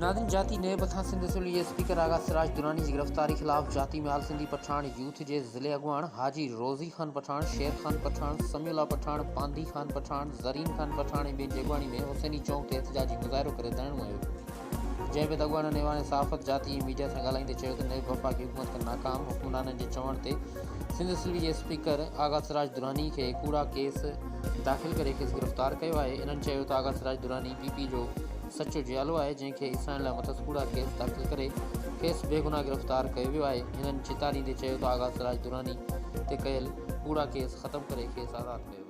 नादिन जाती नए बथा सिंध असुली स्पीकर आगा सिराज दुरानी की गिरफ्तारी खिलाफ जाती में आल सिंधी पठान यूथ के ज़िले अगवान हाजी रोज़ी खान पठान, शेर खान पठान, समीउल्ला पठान, पांदी खान पठान, ज़रीन खान पठान ऐं ॿियनि जी अॻवानी में हुसैनी चौक ते एहतजाजी मुज़ाहिरो करे धरणो आयो। जंहिं बैदि अॻवान नेवान सहाफ़त जाती मीडिया से ॻाल्हाईंदे चयो त नए वफ़ाक़ी हुकूमत के नाकाम हुक्मराननि जे चवण ते सिंध असुली जे स्पीकर आगा सिराज दुरानी के कूड़ा केस दाख़िल करे खेसि गिरफ़्तार कयो आहे। इन्हनि चयो त आगा सिराज दुरानी पीपी जो सचो जियालो आहे, जंहिंखे ईसाइण लाइ मथस कूड़ा केस दाख़िल करे खेसि बेगुनाह गिरफ़्तार कयो वियो आहे। हिननि चितारींदे चयो त आगा सिराज दुरानी ते कयल कूड़ा केस ख़त्म करे खेसि आज़ादु कयो।